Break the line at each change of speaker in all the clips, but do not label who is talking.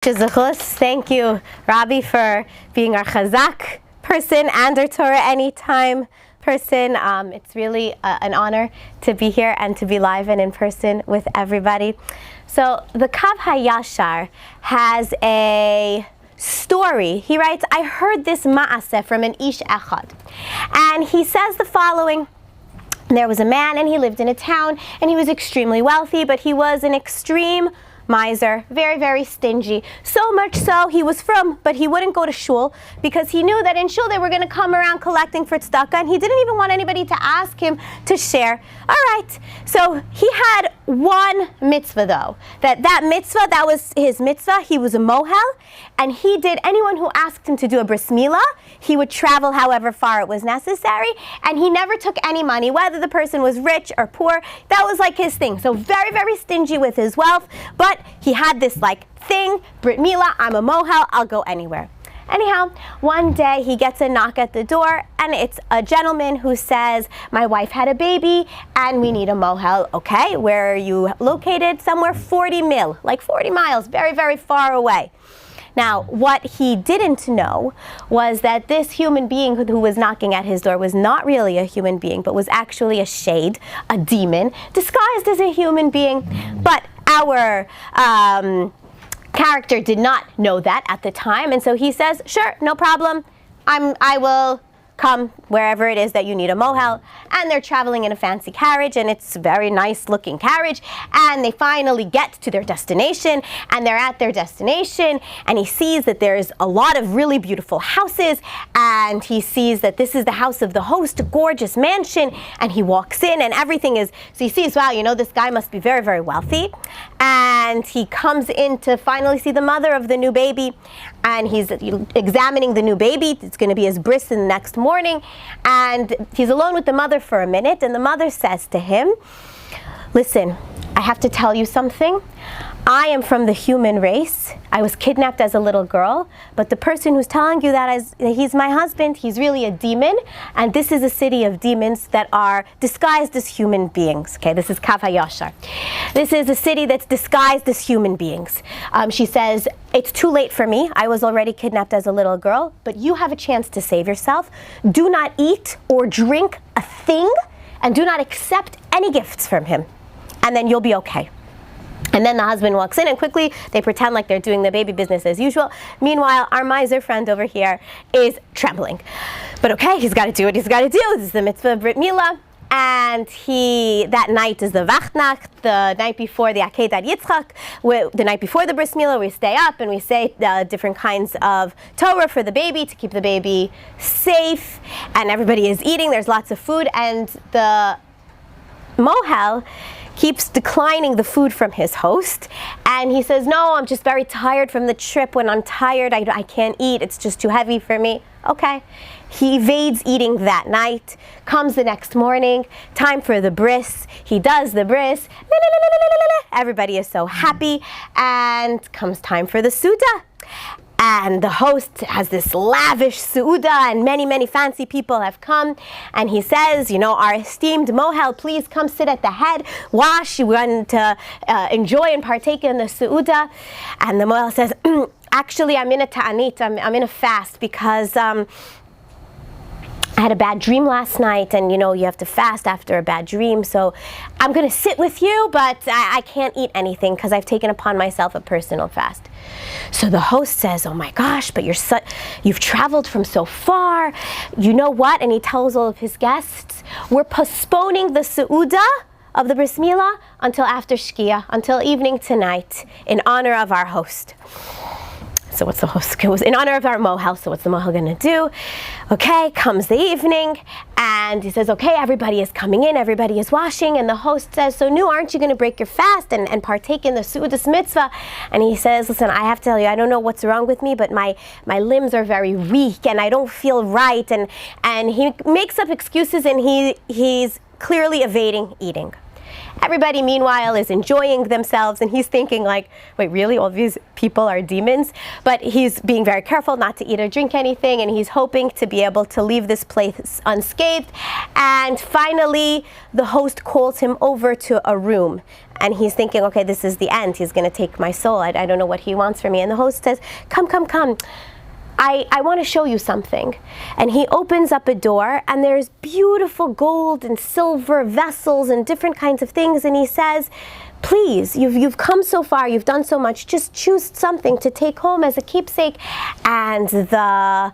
Thank you, Rabbi, for being our chazak person and our Torah Anytime person. It's really an honor to be here and to be live and in person with everybody. So the Kav HaYashar has a story. He writes, I heard this ma'aseh from an ish echad. And he says the following. There was a man and he lived in a town and he was extremely wealthy, but he was an extreme miser, very, very stingy. So much so, he was frum, but he wouldn't go to shul because he knew that in shul they were going to come around collecting for tzedakah, and he didn't even want anybody to ask him to share. All right, so he had one mitzvah though. That mitzvah, that was his mitzvah. He was a mohel, and he did, anyone who asked him to do a bris milah, he would travel however far it was necessary, and he never took any money, whether the person was rich or poor. That was like his thing. So very, very stingy with his wealth, but he had this like thing, Brit Milah, I'm a mohel, I'll go anywhere. Anyhow, one day he gets a knock at the door, and it's a gentleman who says, my wife had a baby and we need a mohel. Okay, where are you located? Somewhere 40 mil, like 40 miles, very, very far away. Now, what he didn't know was that this human being who was knocking at his door was not really a human being, but was actually a shade, a demon, disguised as a human being. But our character did not know that at the time, and so he says, sure, no problem, I will come wherever it is that you need a mohel. And they're traveling in a fancy carriage, and it's a very nice looking carriage, and they finally get to their destination, and they're at their destination, and he sees that there's a lot of really beautiful houses, and he sees that this is the house of the host, a gorgeous mansion, and he walks in, and everything is, so he sees, wow, you know, this guy must be very, very wealthy. And he comes in to finally see the mother of the new baby, and he's examining the new baby. It's going to be his bris in the next morning, and he's alone with the mother for a minute, and the mother says to him, listen, I have to tell you something. I am from the human race. I was kidnapped as a little girl, but the person who's telling you that he's my husband, he's really a demon, and this is a city of demons that are disguised as human beings. Okay, this is Kav HaYashar. This is a city that's disguised as human beings. She says, it's too late for me. I was already kidnapped as a little girl, but you have a chance to save yourself. Do not eat or drink a thing, and do not accept any gifts from him, and then you'll be okay. And then the husband walks in, and quickly they pretend like they're doing the baby business as usual. Meanwhile, our miser friend over here is trembling. But okay, he's got to do what he's got to do. This is the mitzvah of Brit Milah. And that night is the Vachtnacht, the night before the Akedat Yitzchak, the night before the Bris Milah. We stay up and we say different kinds of Torah for the baby to keep the baby safe. And everybody is eating. There's lots of food. And the mohel keeps declining the food from his host, and he says, no, I'm just very tired from the trip. When I'm tired, I can't eat. It's just too heavy for me. Okay. He evades eating that night. Comes the next morning, time for the bris. He does the bris. Everybody is so happy, and comes time for the Suda. And the host has this lavish su'uda, and many, many fancy people have come. And he says, you know, our esteemed mohel, please come sit at the head, wash, you want to enjoy and partake in the su'uda. And the mohel says, actually, I'm in a ta'anit, I'm in a fast, because I had a bad dream last night, and you know, you have to fast after a bad dream, so I'm going to sit with you, but I can't eat anything because I've taken upon myself a personal fast. So the host says, oh my gosh, but you've traveled from so far. You know what? And he tells all of his guests, we're postponing the Su'uda of the Bris Milah until after Shkia, until evening tonight, in honor of our host. So what's the host? It was in honor of our mohel, so what's the mohel going to do? Okay, comes the evening, and he says, okay, everybody is coming in, everybody is washing, and the host says, so Nu, aren't you going to break your fast and partake in the Su'udas mitzvah? And he says, listen, I have to tell you, I don't know what's wrong with me, but my limbs are very weak, and I don't feel right, and he makes up excuses, and he's clearly evading eating. Everybody, meanwhile, is enjoying themselves, and he's thinking like, wait, really? All these people are demons? But he's being very careful not to eat or drink anything, and he's hoping to be able to leave this place unscathed. And finally, the host calls him over to a room. And he's thinking, okay, this is the end. He's going to take my soul. I don't know what he wants from me. And the host says, come, come, come. I want to show you something. And he opens up a door, and there's beautiful gold and silver vessels and different kinds of things. And he says, please, you've come so far, you've done so much, just choose something to take home as a keepsake. And the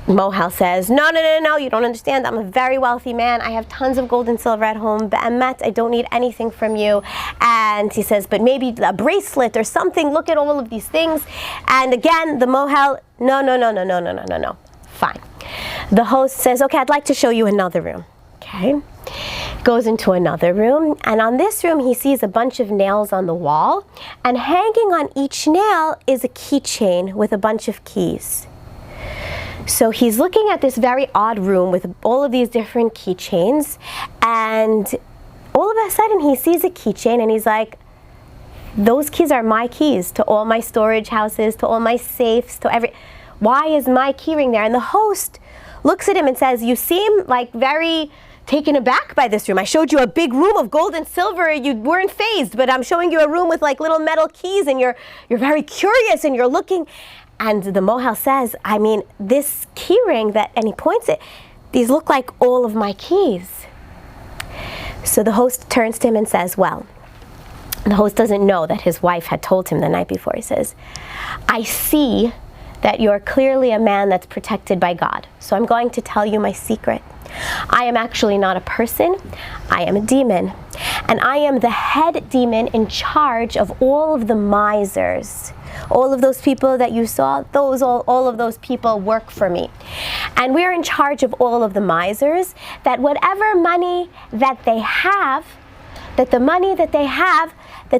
Mohel says, no, you don't understand. I'm a very wealthy man. I have tons of gold and silver at home. Be'emet, I don't need anything from you. And he says, but maybe a bracelet or something. Look at all of these things. And again, the Mohel, no. Fine. The host says, okay, I'd like to show you another room. Okay. Goes into another room, and on this room he sees a bunch of nails on the wall, and hanging on each nail is a keychain with a bunch of keys. So he's looking at this very odd room with all of these different keychains, and all of a sudden he sees a keychain and he's like, those keys are my keys to all my storage houses, to all my safes, to why is my keyring there? And the host looks at him and says, you seem like very taken aback by this room. I showed you a big room of gold and silver. You weren't fazed, but I'm showing you a room with like little metal keys, and you're very curious and you're looking. And the Mohel says, I mean, this key ring and he points it, these look like all of my keys. So the host turns to him and says, well, the host doesn't know that his wife had told him the night before. He says, I see that you're clearly a man that's protected by God. So I'm going to tell you my secret. I am actually not a person, I am a demon. And I am the head demon in charge of all of the misers. All of those people that you saw, all of those people work for me. And we're in charge of all of the misers, that whatever money that they have, that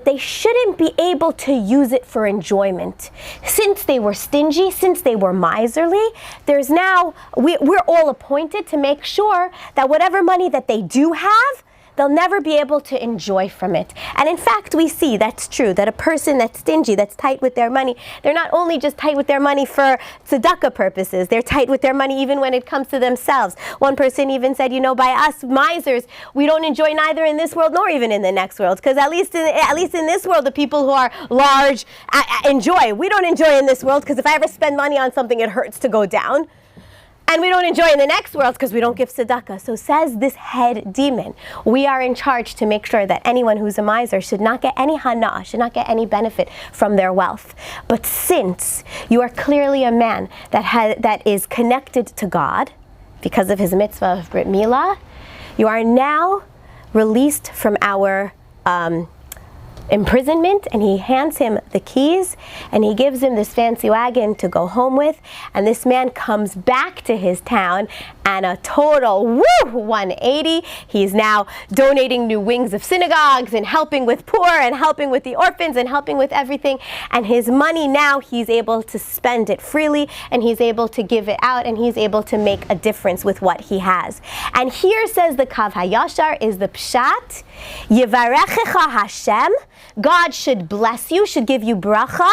they shouldn't be able to use it for enjoyment. Since they were stingy, since they were miserly, we're all appointed to make sure that whatever money that they do have, they'll never be able to enjoy from it. And in fact, we see that's true, that a person that's stingy, that's tight with their money, they're not only just tight with their money for tzedakah purposes, they're tight with their money even when it comes to themselves. One person even said, by us misers, we don't enjoy neither in this world nor even in the next world, because at least in this world, the people who are large enjoy. We don't enjoy in this world, because if I ever spend money on something, it hurts to go down. And we don't enjoy in the next world because we don't give tzedakah. So says this head demon, we are in charge to make sure that anyone who's a miser should not get any hana, should not get any benefit from their wealth. But since you are clearly a man that is connected to God because of his mitzvah of Brit Milah, you are now released from our imprisonment, and he hands him the keys, and he gives him this fancy wagon to go home with, and this man comes back to his town, and a total 180. He's now donating new wings of synagogues, and helping with poor, and helping with the orphans, and helping with everything, and his money now, he's able to spend it freely, and he's able to give it out, and he's able to make a difference with what he has. And here says the Kav Hayashar is the Pshat, Yivarechecha Hashem, God should bless you, should give you bracha,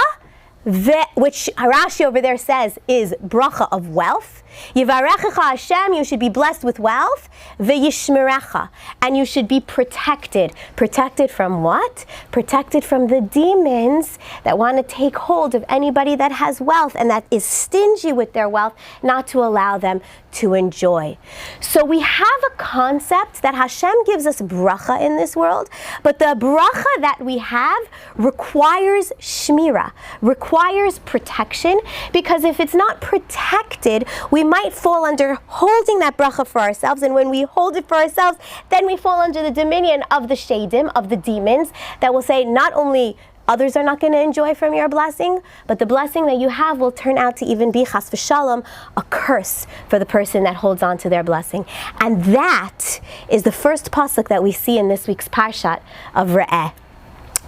which Rashi over there says is bracha of wealth. Yivarechecha Hashem, you should be blessed with wealth. V'yishmerecha, and you should be protected. Protected from what? Protected from the demons that want to take hold of anybody that has wealth and that is stingy with their wealth, not to allow them to enjoy. So we have a concept that Hashem gives us bracha in this world, but the bracha that we have requires shmira, requires protection, because if it's not protected, we might fall under holding that bracha for ourselves, and when we hold it for ourselves, then we fall under the dominion of the shadim, of the demons, that will say not only others are not going to enjoy from your blessing, but the blessing that you have will turn out to even be, chas v'shalom, a curse for the person that holds on to their blessing. And that is the first pasuk that we see in this week's parshat of Re'eh.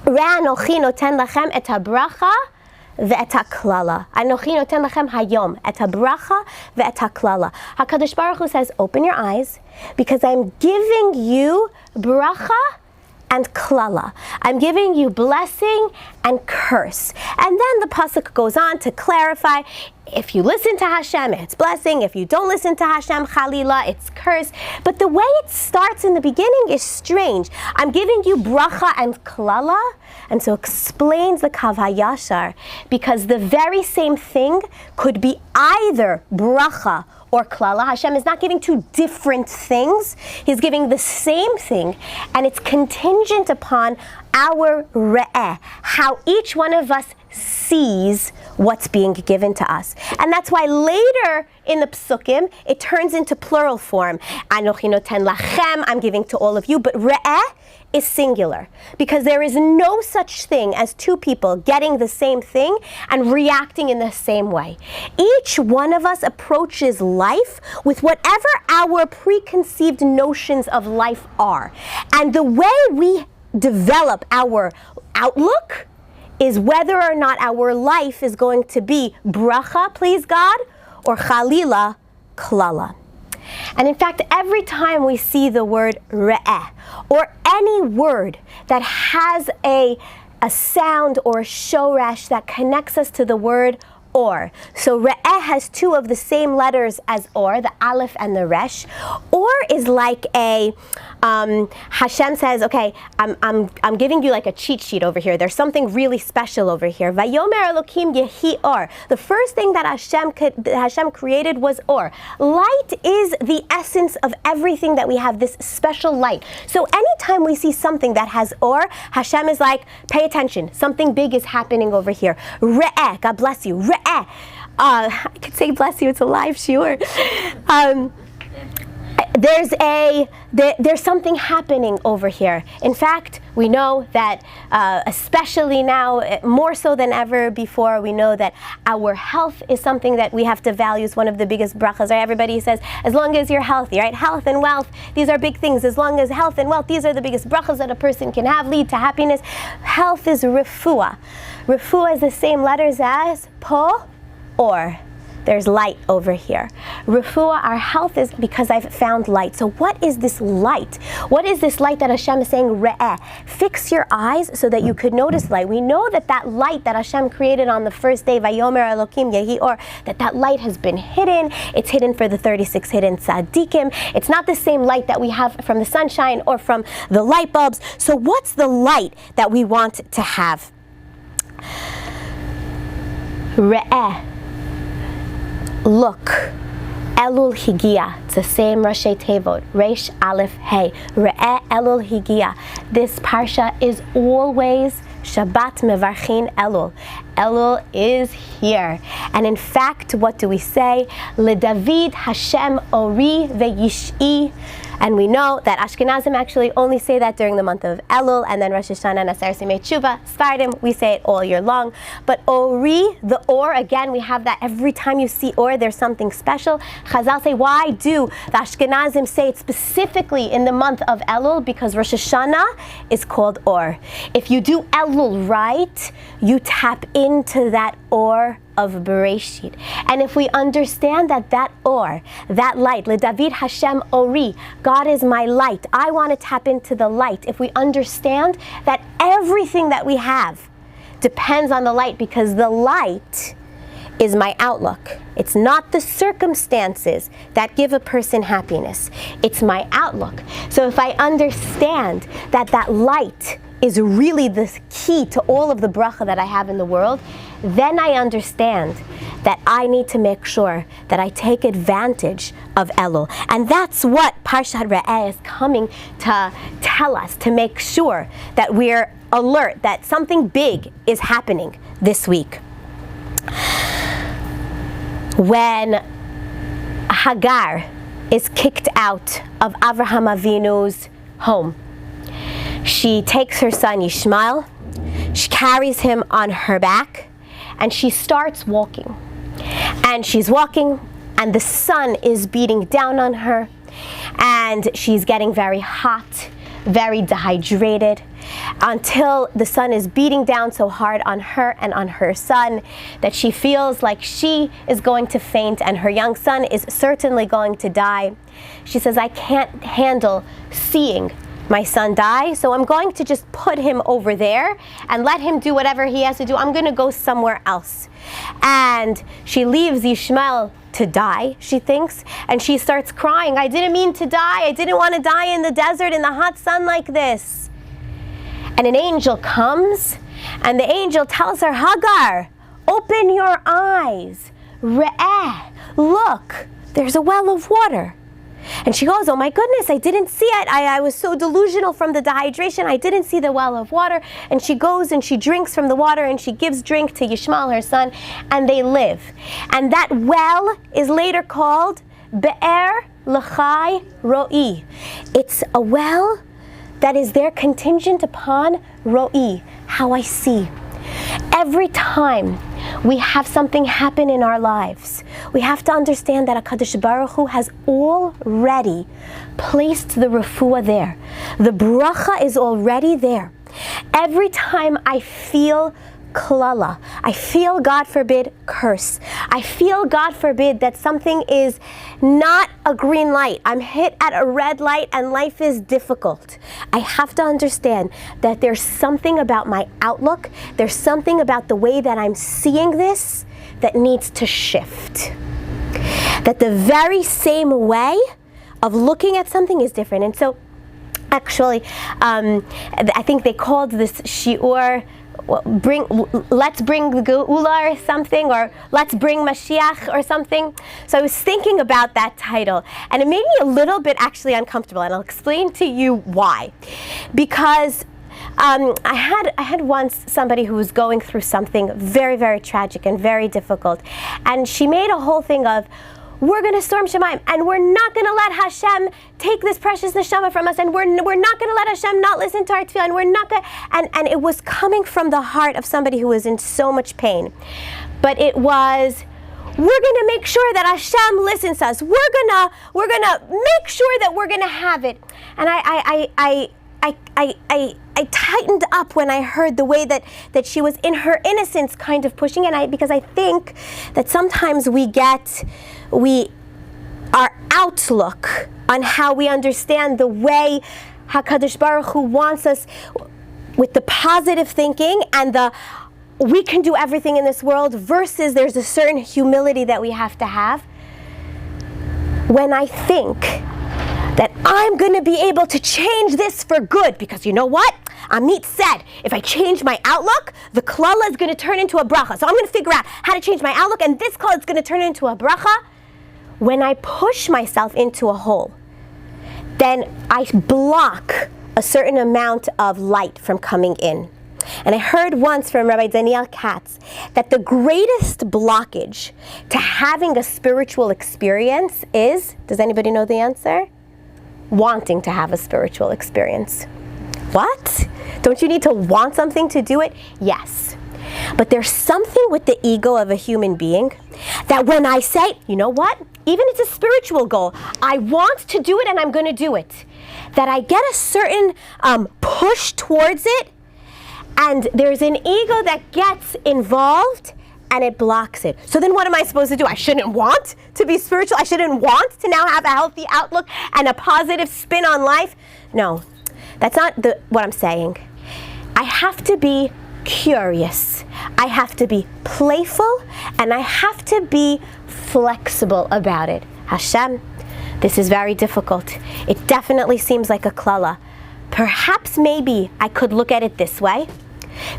Re'eh anochi noten lachem et habracha ואת הקללה. אנוכי נותן לכם היום את הברכה ואת הקללה. HaKadosh Baruch Hu says, open your eyes, because I'm giving you bracha and klala. I'm giving you blessing and curse. And then the pasuk goes on to clarify, if you listen to Hashem, it's blessing. If you don't listen to Hashem, chalila, it's curse. But the way it starts in the beginning is strange. I'm giving you bracha and klala. And so explains the Kav HaYashar, because the very same thing could be either bracha or klala. Hashem is not giving two different things. He's giving the same thing, and it's contingent upon our re'eh, how each one of us sees what's being given to us. And that's why later in the psukim, it turns into plural form. Anochi noten lachem, I'm giving to all of you, but re'eh is singular, because there is no such thing as two people getting the same thing and reacting in the same way. Each one of us approaches life with whatever our preconceived notions of life are. And the way we develop our outlook is whether or not our life is going to be bracha, please God, or chalila, klala. And in fact, every time we see the word re'eh, or any word that has a sound or a shoresh that connects us to the word or. So re'eh has two of the same letters as or, the aleph and the resh. Or is like a, Hashem says, okay, I'm giving you like a cheat sheet over here. There's something really special over here. Vayomer Elokim yehi or. The first thing that Hashem created was or. Light is the essence of everything that we have, this special light. So anytime we see something that has or, Hashem is like, pay attention. Something big is happening over here. Re'eh, God bless you. Re'eh. I could say bless you, it's a live shiur. There's something happening over here. In fact, we know that, especially now, more so than ever before, we know that our health is something that we have to value. It's one of the biggest brachas. Right? Everybody says, as long as you're healthy, right? Health and wealth, these are big things. As long as health and wealth, these are the biggest brachas that a person can have, lead to happiness. Health is refuah. Refuah is the same letters as po, or. There's light over here. Refuah, our health is because I've found light. So what is this light? What is this light that Hashem is saying, re'eh? Fix your eyes so that you could notice light. We know that that light that Hashem created on the first day, Vayomer Elokim yehi or, that light has been hidden. It's hidden for the 36 hidden tzaddikim. It's not the same light that we have from the sunshine or from the light bulbs. So what's the light that we want to have? Re'eh. Look, Elul Higia. It's the same Rashi Tevot, Resh Aleph Hey. Re'eh Elul Higia. This parsha is always Shabbat Mevarchin Elul. Elul is here. And in fact, what do we say? LeDavid Hashem Ori veYish'i. And we know that Ashkenazim actually only say that during the month of Elul, and then Rosh Hashanah and Aser Simei Tshuva. Sfardim, we say it all year long. But Ori, the or, again, we have that every time you see or, there's something special. Chazal say, why do the Ashkenazim say it specifically in the month of Elul? Because Rosh Hashanah is called or. If you do Elul right, you tap into that or of Bereshit. And if we understand that or, that light, LeDavid Hashem Ori, God is my light, I want to tap into the light. If we understand that everything that we have depends on the light, because the light is my outlook. It's not the circumstances that give a person happiness. It's my outlook. So if I understand that light is really the key to all of the bracha that I have in the world, then I understand that I need to make sure that I take advantage of Elul. And that's what Parshat Re'eh is coming to tell us, to make sure that we're alert, that something big is happening this week. When Hagar is kicked out of Avraham Avinu's home, she takes her son Yishmael, she carries him on her back, and she starts walking. And she's walking, and the sun is beating down on her, and she's getting very hot, very dehydrated, until the sun is beating down so hard on her and on her son that she feels like she is going to faint and her young son is certainly going to die. She says, I can't handle seeing my son die, so I'm going to just put him over there and let him do whatever he has to do. I'm going to go somewhere else. And she leaves Yishmael to die, she thinks, and she starts crying. I didn't mean to die. I didn't want to die in the desert in the hot sun like this. And an angel comes, and the angel tells her, Hagar, open your eyes. Re'eh, look, there's a well of water. And she goes, oh my goodness, I didn't see it. I was so delusional from the dehydration. I didn't see the well of water. And she goes and she drinks from the water and she gives drink to Yishmael, her son, and they live. And that well is later called Be'er L'chai Ro'i. It's a well that is there contingent upon Ro'i, how I see. Every time we have something happen in our lives, we have to understand that HaKadosh Baruch Hu has already placed the refuah there. The bracha is already there. Every time I feel klala, I feel, God forbid, curse. I feel, God forbid, that something is not a green light. I'm hit at a red light and life is difficult. I have to understand that there's something about my outlook, there's something about the way that I'm seeing this that needs to shift. That the very same way of looking at something is different. And so, actually, I think they called this shiur, let's bring the Geula or something, or let's bring Mashiach or something. So I was thinking about that title, and it made me a little bit actually uncomfortable, and I'll explain to you why. Because I had once somebody who was going through something very, very tragic and very difficult, and she made a whole thing of, we're going to storm Shemaim, and we're not going to let Hashem take this precious neshama from us, and we're not going to let Hashem not listen to our tefillah, and we're not going to, and it was coming from the heart of somebody who was in so much pain. But it was, we're going to make sure that Hashem listens to us. We're going to make sure that we're going to have it. And I tightened up when I heard the way that she was in her innocence kind of pushing it, because I think that sometimes our outlook on how we understand the way HaKadosh Baruch Hu wants us with the positive thinking and we can do everything in this world versus there's a certain humility that we have to have. When I think that I'm going to be able to change this for good, because you know what? Amit said, if I change my outlook, the klala is going to turn into a bracha. So I'm going to figure out how to change my outlook, and this klala is going to turn into a bracha. When I push myself into a hole, then I block a certain amount of light from coming in. And I heard once from Rabbi Daniel Katz that the greatest blockage to having a spiritual experience is, does anybody know the answer? Wanting to have a spiritual experience. What? Don't you need to want something to do it? Yes. But there's something with the ego of a human being that when I say, you know what? Even it's a spiritual goal, I want to do it and I'm going to do it. That I get a certain push towards it, and there's an ego that gets involved and it blocks it. So then what am I supposed to do? I shouldn't want to be spiritual. I shouldn't want to now have a healthy outlook and a positive spin on life. No, that's not what I'm saying. I have to be curious. I have to be playful, and I have to be flexible about it. Hashem, this is very difficult. It definitely seems like a klala. Perhaps maybe I could look at it this way.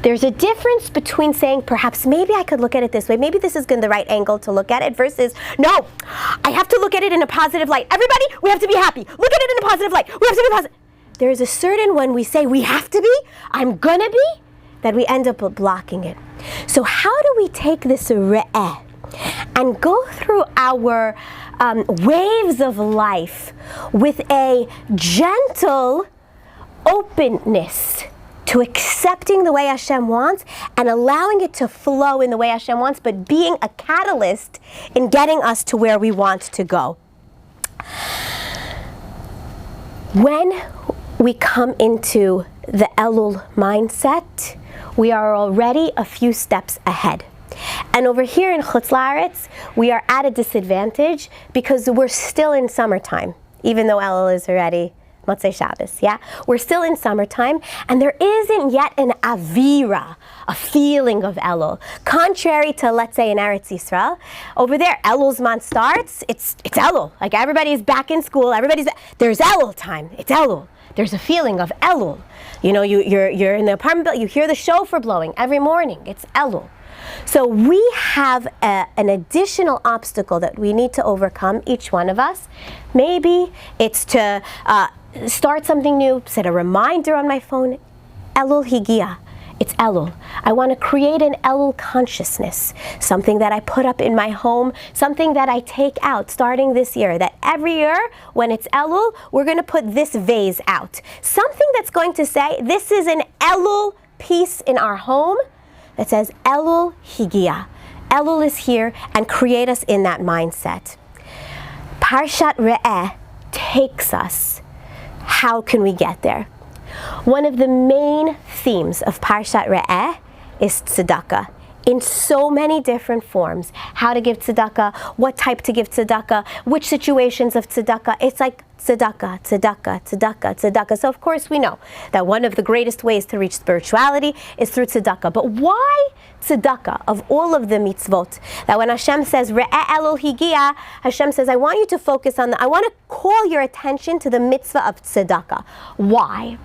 There's a difference between saying, perhaps maybe I could look at it this way. Maybe this is the right angle to look at it versus, no, I have to look at it in a positive light. Everybody, we have to be happy. Look at it in a positive light. We have to be positive. There's a certain when we say we have to be, I'm gonna be, that we end up blocking it. So how do we take this re'eh and go through our waves of life with a gentle openness to accepting the way Hashem wants and allowing it to flow in the way Hashem wants, but being a catalyst in getting us to where we want to go? When we come into the Elul mindset, we are already a few steps ahead. And over here in Chutz La'aretz, we are at a disadvantage because we're still in summertime, even though Elul is already Motzei Shabbos, yeah? We're still in summertime, and there isn't yet an avira, a feeling of Elul. Contrary to, let's say, in Eretz Yisrael, over there, Elul's month starts, it's Elul. Like, everybody's back in school, there's Elul time, it's Elul. There's a feeling of Elul. You know, you're in the apartment building, you hear the shofar blowing every morning, it's Elul. So we have an additional obstacle that we need to overcome, each one of us. Maybe it's to start something new, set a reminder on my phone, Elul Higia. It's Elul. I want to create an Elul consciousness, something that I put up in my home, something that I take out starting this year, that every year when it's Elul, we're going to put this vase out. Something that's going to say, this is an Elul piece in our home that says Elul Higia. Elul is here, and create us in that mindset. Parshat Re'eh takes us. How can we get there? One of the main themes of Parshat Re'eh is tzedakah, in so many different forms. How to give tzedakah, what type to give tzedakah, which situations of tzedakah. It's like tzedakah, tzedakah, tzedakah, tzedakah. So of course we know that one of the greatest ways to reach spirituality is through tzedakah. But why tzedakah of all of the mitzvot? That when Hashem says, Re'eh Elul Higia, Hashem says, I want you to focus on I want to call your attention to the mitzvah of tzedakah. Why?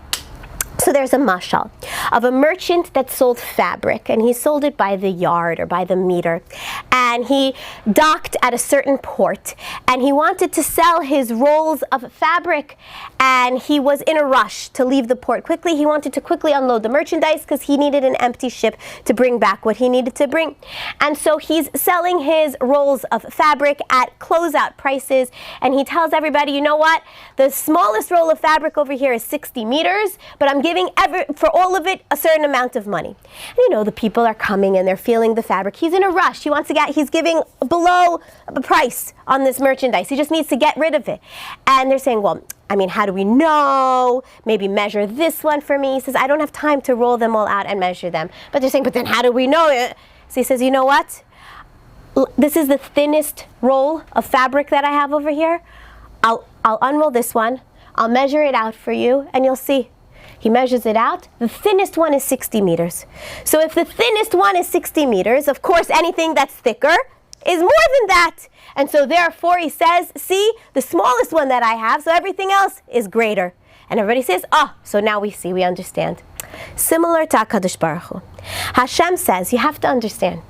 So there's a mashal of a merchant that sold fabric, and he sold it by the yard or by the meter, and he docked at a certain port, and he wanted to sell his rolls of fabric, and he was in a rush to leave the port quickly. He wanted to quickly unload the merchandise because he needed an empty ship to bring back what he needed to bring. And so he's selling his rolls of fabric at closeout prices, and he tells everybody, you know what, the smallest roll of fabric over here is 60 meters, but I'm giving for all of it a certain amount of money. And you know, the people are coming and they're feeling the fabric. He's in a rush. He's giving below the price on this merchandise. He just needs to get rid of it. And they're saying, well, I mean, how do we know? Maybe measure this one for me. He says, I don't have time to roll them all out and measure them. But they're saying, but then how do we know it? So he says, you know what? This is the thinnest roll of fabric that I have over here. I'll unroll this one. I'll measure it out for you, and you'll see. He measures it out. The thinnest one is 60 meters. So if the thinnest one is 60 meters, of course anything that's thicker is more than that. And so therefore he says, see, the smallest one that I have, so everything else is greater. And everybody says, so now we see, we understand. Similar to HaKadosh Baruch Hu. Hashem says, you have to understand,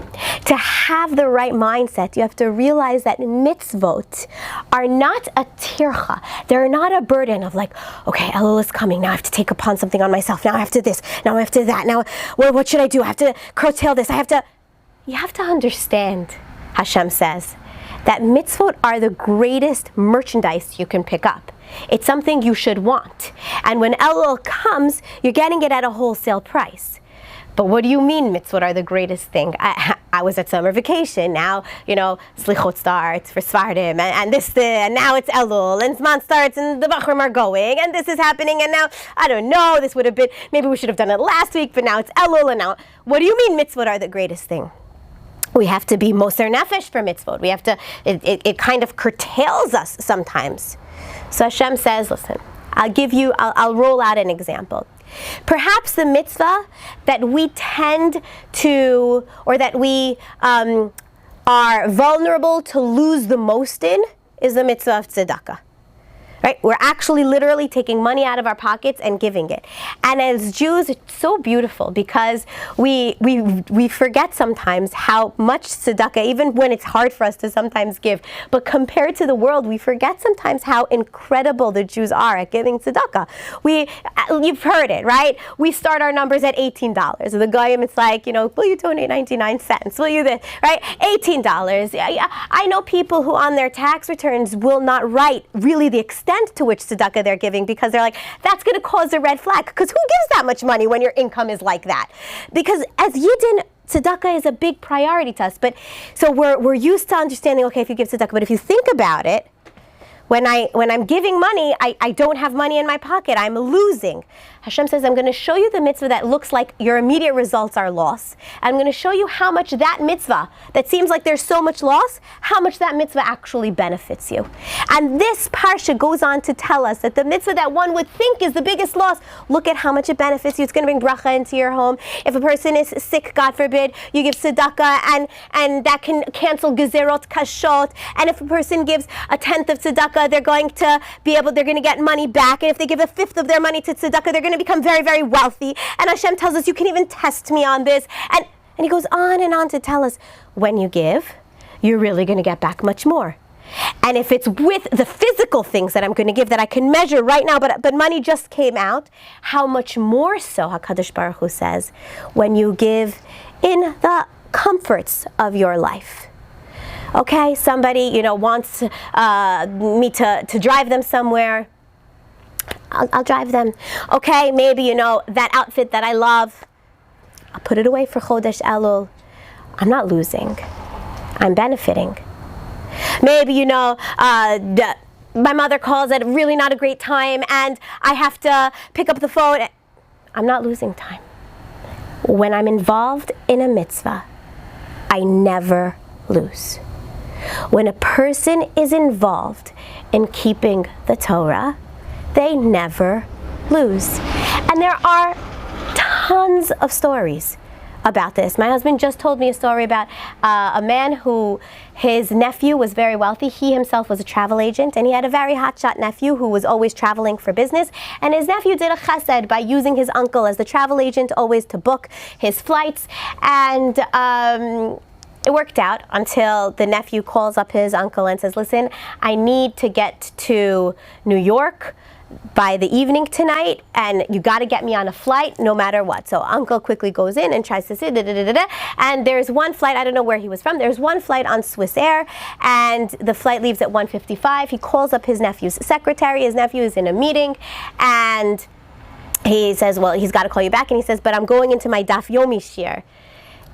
to have the right mindset, you have to realize that mitzvot are not a tircha. They're not a burden of like, okay, Elul is coming, now I have to take upon something on myself, now I have to this, now I have to that, now what should I do? I have to curtail this, You have to understand, Hashem says, that mitzvot are the greatest merchandise you can pick up. It's something you should want. And when Elul comes, you're getting it at a wholesale price. But what do you mean mitzvot are the greatest thing? I was at summer vacation. Now, Slichot starts for Svardim, and now it's Elul, and Zman starts, and the Bachrim are going, and this is happening, and now, I don't know, this would have been, maybe we should have done it last week, but now it's Elul, and now, what do you mean mitzvot are the greatest thing? We have to be moser nefesh for mitzvot. We have to, it kind of curtails us sometimes. So Hashem says, listen, I'll roll out an example. Perhaps the mitzvah that we tend to, or that we are vulnerable to lose the most in, is the mitzvah of tzedakah. Right? We're actually literally taking money out of our pockets and giving it. And as Jews, it's so beautiful because we forget sometimes how much tzedakah, even when it's hard for us to sometimes give, but compared to the world, we forget sometimes how incredible the Jews are at giving tzedakah. You've heard it, right? We start our numbers at $18. The goyim, it's like, will you donate 99 cents? Will you this, right? $18. I know people who on their tax returns will not write really the extent to which tzedakah they're giving, because they're like, that's going to cause a red flag, because who gives that much money when your income is like that? Because as Yidden, tzedakah is a big priority to us. But so we're used to understanding, okay, if you give tzedakah, but if you think about it, When I'm giving money, I don't have money in my pocket. I'm losing. Hashem says, I'm going to show you the mitzvah that looks like your immediate results are loss. I'm going to show you how much that mitzvah, that seems like there's so much loss, how much that mitzvah actually benefits you. And this parsha goes on to tell us that the mitzvah that one would think is the biggest loss, look at how much it benefits you. It's going to bring bracha into your home. If a person is sick, God forbid, you give tzedakah, and that can cancel gezerot kashot. And if a person gives a tenth of tzedakah, they're going to get money back. And if they give a fifth of their money to tzedakah, they're going to become very, very wealthy. And Hashem tells us, you can even test me on this. And he goes on and on to tell us, when you give, you're really going to get back much more. And if it's with the physical things that I'm going to give that I can measure right now, but money just came out, how much more so, HaKadosh Baruch Hu says, when you give in the comforts of your life. Okay, somebody, wants me to drive them somewhere. I'll drive them. Okay, maybe, that outfit that I love, I'll put it away for Chodesh Elul. I'm not losing. I'm benefiting. Maybe, my mother calls at really not a great time and I have to pick up the phone. I'm not losing time. When I'm involved in a mitzvah, I never lose. When a person is involved in keeping the Torah, they never lose. And there are tons of stories about this. My husband just told me a story about a man who, his nephew was very wealthy. He himself was a travel agent, and he had a very hotshot nephew who was always traveling for business. And his nephew did a chesed by using his uncle as the travel agent always to book his flights. And it worked out until the nephew calls up his uncle and says, listen, I need to get to New York by the evening tonight, and you got to get me on a flight no matter what. So uncle quickly goes in and tries to say and there's one flight, I don't know where he was from, there's one flight on Swiss Air, and the flight leaves at 1:55. He calls up his nephew's secretary. His nephew is in a meeting, and he says, well, he's got to call you back, and he says, but I'm going into my daf yomi shir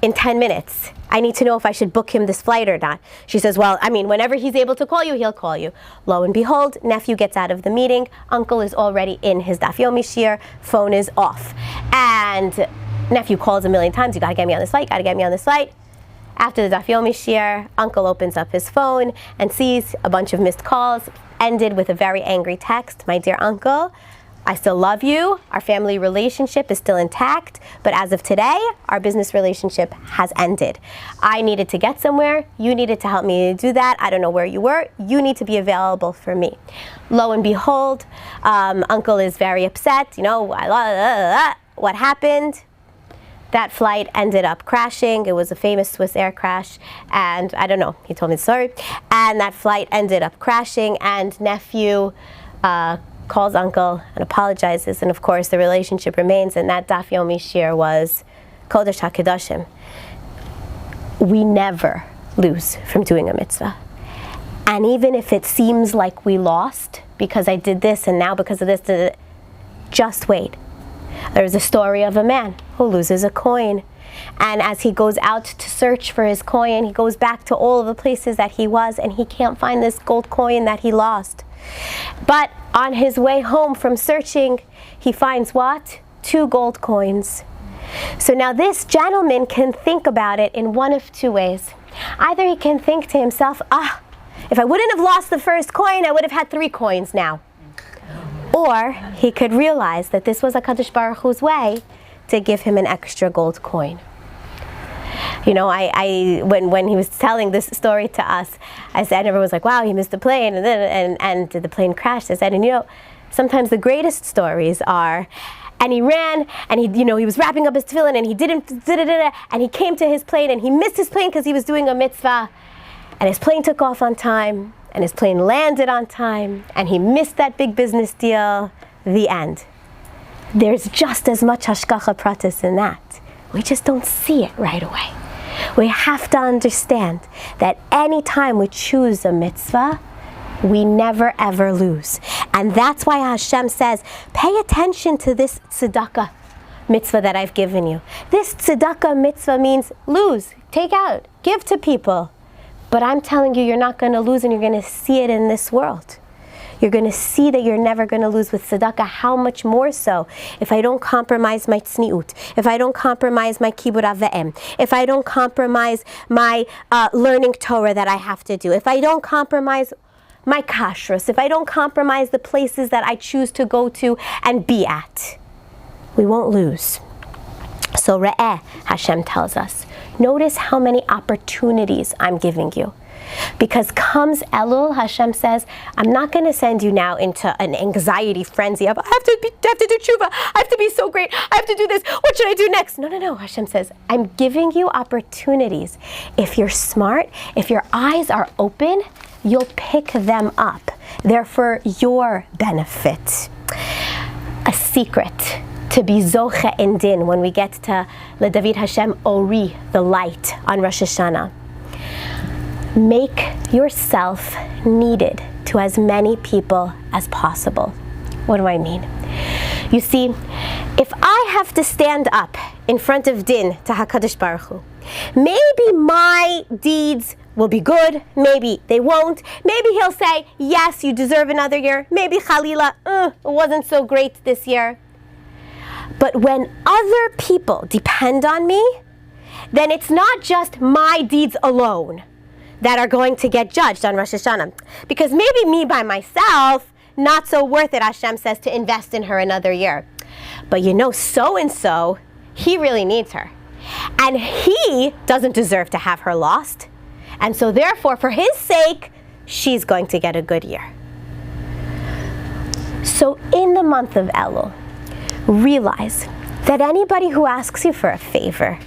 in 10 minutes. I need to know if I should book him this flight or not. She says, well, whenever he's able to call you, he'll call you. Lo and behold, nephew gets out of the meeting. Uncle is already in his daf yomi shir. Phone is off. And nephew calls a million times, you got to get me on this flight, got to get me on this flight. After the daf yomi shir, uncle opens up his phone and sees a bunch of missed calls, ended with a very angry text. My dear uncle, I still love you. Our family relationship is still intact, but as of today, our business relationship has ended. I needed to get somewhere. You needed to help me do that. I don't know where you were. You need to be available for me. Lo and behold, uncle is very upset. What happened? That flight ended up crashing. It was a famous Swiss Air crash, and I don't know. He told me the story. And that flight ended up crashing, and nephew calls uncle and apologizes, and of course the relationship remains, and that daf yomi shir was Kodesh HaKadoshim. We never lose from doing a mitzvah. And even if it seems like we lost because I did this and now because of this, just wait. There's a story of a man who loses a coin. And as he goes out to search for his coin, he goes back to all of the places that he was, and he can't find this gold coin that he lost. But on his way home from searching, he finds what? 2 gold coins. So now this gentleman can think about it in one of 2 ways. Either he can think to himself, if I wouldn't have lost the first coin, I would have had 3 coins now. Or he could realize that this was HaKadosh Baruch Hu's way to give him an extra gold coin. When he was telling this story to us, I said, everyone was like, wow, he missed the plane, and the plane crashed. I said, sometimes the greatest stories are, and he ran, and he was wrapping up his tefillin, and he didn't, and he came to his plane, and he missed his plane because he was doing a mitzvah, and his plane took off on time, and his plane landed on time, and he missed that big business deal. The end. There's just as much hashgacha pratis in that. We just don't see it right away. We have to understand that any time we choose a mitzvah, we never ever lose. And that's why Hashem says, pay attention to this tzedakah mitzvah that I've given you. This tzedakah mitzvah means lose, take out, give to people. But I'm telling you, you're not going to lose, and you're going to see it in this world. You're going to see that you're never going to lose with tzedakah. How much more so if I don't compromise my tzniut, if I don't compromise my kibud avim, if I don't compromise my learning Torah that I have to do, if I don't compromise my kashrus, if I don't compromise the places that I choose to go to and be at, we won't lose. So Re'eh, Hashem tells us, notice how many opportunities I'm giving you. Because comes Elul, Hashem says, I'm not going to send you now into an anxiety frenzy of, I have to do tshuva, I have to be so great, I have to do this, what should I do next? No, Hashem says, I'm giving you opportunities. If you're smart, if your eyes are open, you'll pick them up. They're for your benefit. A secret to be zoche in din when we get to LeDavid Hashem Ori, the light, on Rosh Hashanah. Make yourself needed to as many people as possible. What do I mean? You see, if I have to stand up in front of din to HaKadosh Baruch Hu, maybe my deeds will be good, maybe they won't. Maybe he'll say, yes, you deserve another year. Maybe Chalila, it wasn't so great this year. But when other people depend on me, then it's not just my deeds alone that are going to get judged on Rosh Hashanah. Because maybe me by myself, not so worth it, Hashem says, to invest in her another year. But you know, so-and-so, he really needs her. And he doesn't deserve to have her lost. And so therefore, for his sake, she's going to get a good year. So in the month of Elul, realize that anybody who asks you for a favor,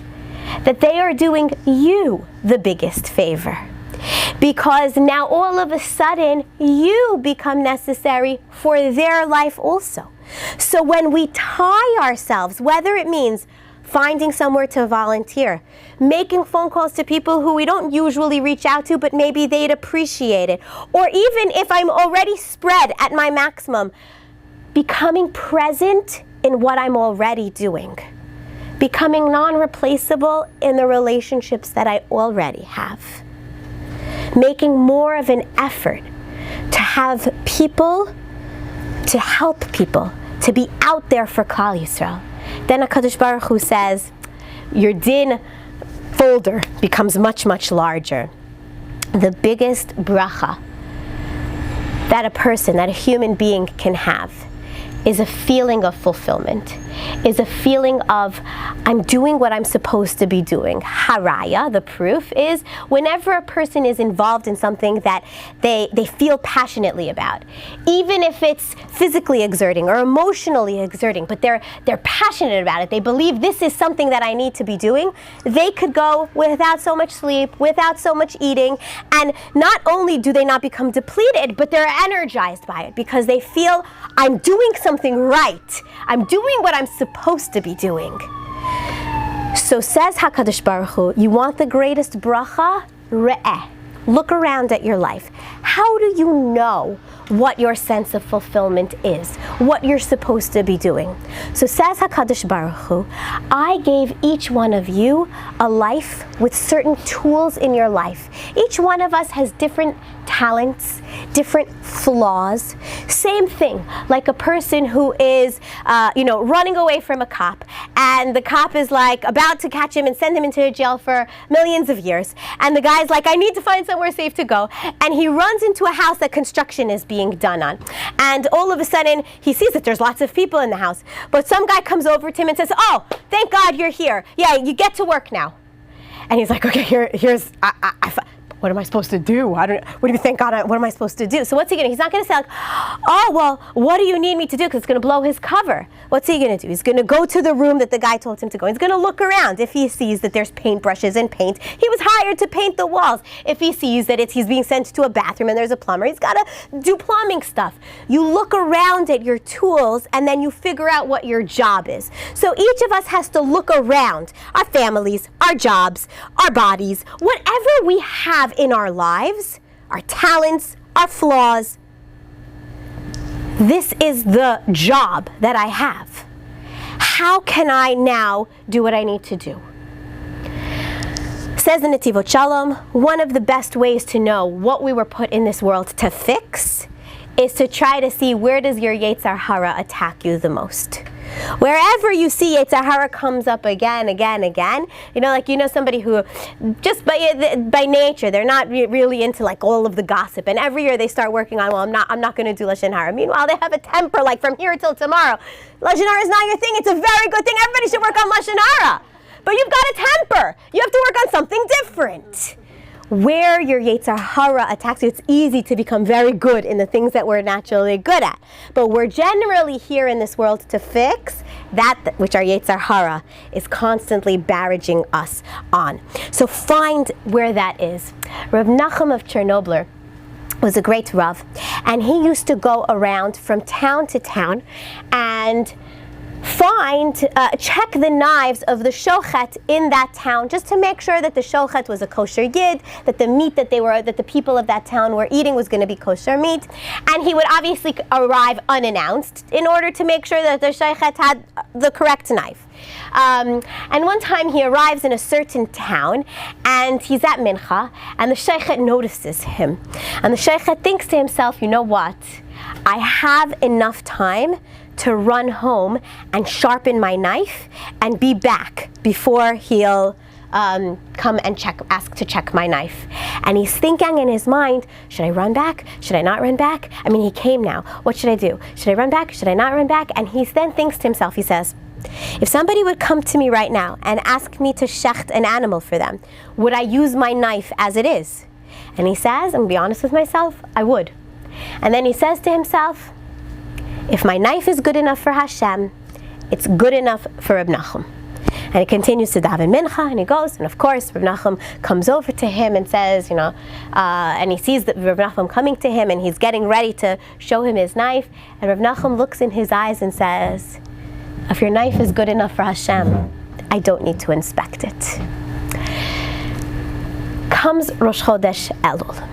that they are doing you the biggest favor. Because now all of a sudden, you become necessary for their life also. So when we tie ourselves, whether it means finding somewhere to volunteer, making phone calls to people who we don't usually reach out to, but maybe they'd appreciate it, or even if I'm already spread at my maximum, becoming present in what I'm already doing. Becoming non-replaceable in the relationships that I already have. Making more of an effort to have people, to help people, to be out there for Klal Yisrael. Then HaKadosh Baruch Hu says, your din folder becomes much, much larger. The biggest bracha that a person, that a human being can have is a feeling of fulfillment, is a feeling of, I'm doing what I'm supposed to be doing. Haraya, the proof, is whenever a person is involved in something that they feel passionately about, even if it's physically exerting or emotionally exerting, but they're passionate about it, they believe this is something that I need to be doing, they could go without so much sleep, without so much eating, and not only do they not become depleted, but they're energized by it because they feel, I'm doing something right. I'm doing what I'm supposed to be doing. So says HaKadosh Baruch Hu, you want the greatest bracha? Re'eh. Look around at your life. How do you know what your sense of fulfillment is? What you're supposed to be doing? So says HaKadosh Baruch Hu, I gave each one of you a life with certain tools in your life. Each one of us has different talents, different flaws. Same thing, like a person who is, running away from a cop, and the cop is like about to catch him and send him into jail for millions of years. And the guy's like, I need to find somewhere safe to go. And he runs into a house that construction is being done on. And all of a sudden, he sees that there's lots of people in the house. But some guy comes over to him and says, oh, thank God you're here. Yeah, you get to work now. And he's like, okay, here's, what am I supposed to do? What do you think, God, what am I supposed to do? So what's he going to do? He's not going to say, like, oh, well, what do you need me to do? Because it's going to blow his cover. What's he going to do? He's going to go to the room that the guy told him to go. He's going to look around. If he sees that there's paintbrushes and paint, he was hired to paint the walls. If he sees that he's being sent to a bathroom and there's a plumber, he's got to do plumbing stuff. You look around at your tools and then you figure out what your job is. So each of us has to look around our families, our jobs, our bodies, whatever we have in our lives, our talents, our flaws. This is the job that I have. How can I now do what I need to do? Says the Netivot Shalom, one of the best ways to know what we were put in this world to fix is to try to see where does your Yetzer Hara attack you the most. Wherever you see Yetzer Hara comes up again, somebody who just by nature, they're not really into like all of the gossip, and every year they start working on, well, I'm not going to do Lashon Hara. Meanwhile, they have a temper like from here till tomorrow. Lashon Hara is not your thing. It's a very good thing. Everybody should work on Lashon Hara. But you've got a temper. You have to work on something different. Where your Yetzer Hara attacks you, it's easy to become very good in the things that we're naturally good at. But we're generally here in this world to fix that which our Yetzer Hara is constantly barraging us on. So find where that is. Rav Nachum of Chernobyl was a great Rav, and he used to go around from town to town and check the knives of the shochet in that town, just to make sure that the shochet was a kosher yid, that the meat that the people of that town were eating was going to be kosher meat. And he would obviously arrive unannounced in order to make sure that the shochet had the correct knife. And one time he arrives in a certain town, and he's at mincha, and the shochet notices him. And the shochet thinks to himself, you know what? I have enough time to run home and sharpen my knife and be back before he'll come and ask to check my knife. And he's thinking in his mind, should I run back? Should I not run back? I mean, he came now. What should I do? Should I run back? Should I not run back? And he then thinks to himself, he says, if somebody would come to me right now and ask me to shecht an animal for them, would I use my knife as it is? And he says, I'm going to be honest with myself, I would. And then he says to himself, if my knife is good enough for Hashem, it's good enough for Reb Nachum. And he continues to daven mincha, and he goes, and of course Reb Nachum comes over to him and says, and he sees that Reb Nachum coming to him, and he's getting ready to show him his knife, and Reb Nachum looks in his eyes and says, if your knife is good enough for Hashem, I don't need to inspect it. Comes Rosh Chodesh Elul.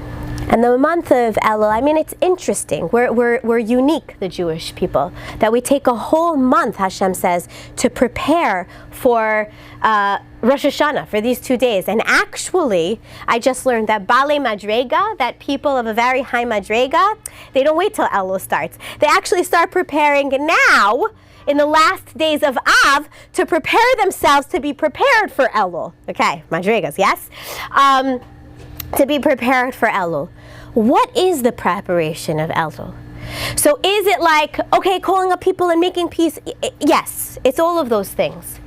And the month of Elul, I mean, it's interesting. We're unique, the Jewish people, that we take a whole month, Hashem says, to prepare for Rosh Hashanah, for these 2 days. And actually, I just learned that Balei Madrega, that people of a very high Madrega, they don't wait till Elul starts. They actually start preparing now, in the last days of Av, to prepare themselves to be prepared for Elul. Okay, Madregas, yes? To be prepared for Elul. What is the preparation of Elul? So is it like, okay, calling up people and making peace? Yes, it's all of those things.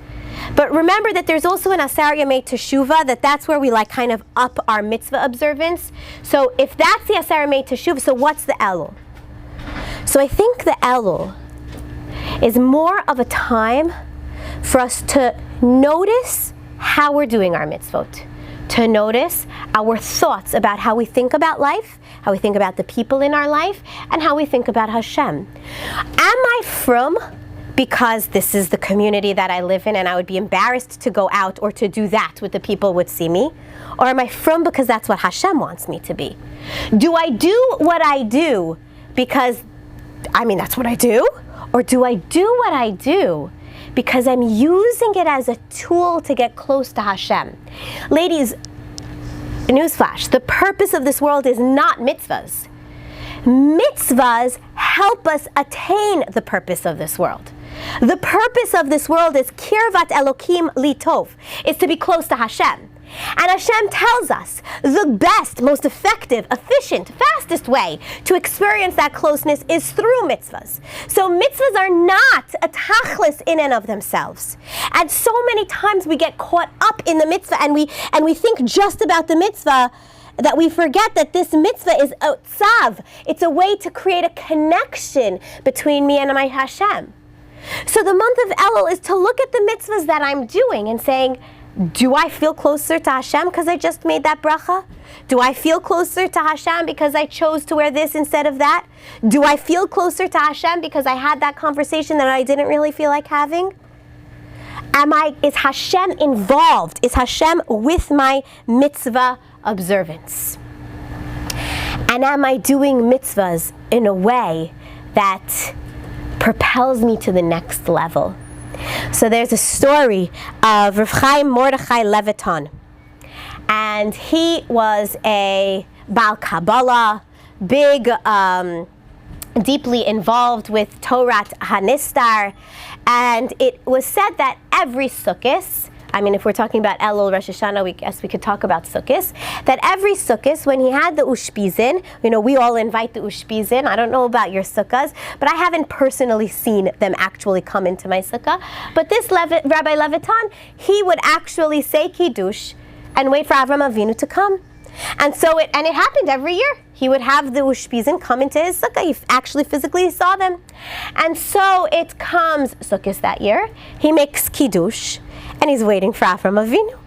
But remember that there's also an Asar Yamei Teshuvah, that's where we like kind of up our mitzvah observance. So if that's the Asar Yamei Teshuvah, so what's the Elul? So I think the Elul is more of a time for us to notice how we're doing our mitzvot, to notice our thoughts about how we think about life, how we think about the people in our life, and how we think about Hashem. Am I frum because this is the community that I live in and I would be embarrassed to go out or to do that with the people would see me? Or am I frum because that's what Hashem wants me to be? Do I do what I do because, that's what I do? Or do I do what I do because I'm using it as a tool to get close to Hashem? Ladies, newsflash, the purpose of this world is not mitzvahs. Mitzvahs help us attain the purpose of this world. The purpose of this world is kirvat Elokim litov, is to be close to Hashem. And Hashem tells us the best, most effective, efficient, fastest way to experience that closeness is through mitzvahs. So mitzvahs are not a tachlis in and of themselves. And so many times we get caught up in the mitzvah and we think just about the mitzvah that we forget that this mitzvah is a tzav. It's a way to create a connection between me and my Hashem. So the month of Elul is to look at the mitzvahs that I'm doing and saying, do I feel closer to Hashem because I just made that bracha? Do I feel closer to Hashem because I chose to wear this instead of that? Do I feel closer to Hashem because I had that conversation that I didn't really feel like having? Is Hashem involved? Is Hashem with my mitzvah observance? And am I doing mitzvahs in a way that propels me to the next level? So there's a story of Rav Chaim Mordechai Leviton, and he was a Baal Kabbalah, big deeply involved with Torat Hanistar, and it was said that every Sukkah, I mean, if we're talking about Elul, Rosh Hashanah, we guess we could talk about Sukkahs. That every Sukkahs, when he had the Ushpizin, we all invite the Ushpizin. I don't know about your Sukkahs, but I haven't personally seen them actually come into my Sukkah. But this Rabbi Levitan, he would actually say Kiddush and wait for Avram Avinu to come. And it happened every year. He would have the Ushpizin come into his Sukkah. He actually physically saw them. And so it comes Sukkahs that year. He makes Kiddush. And he's waiting for Avram Avinu.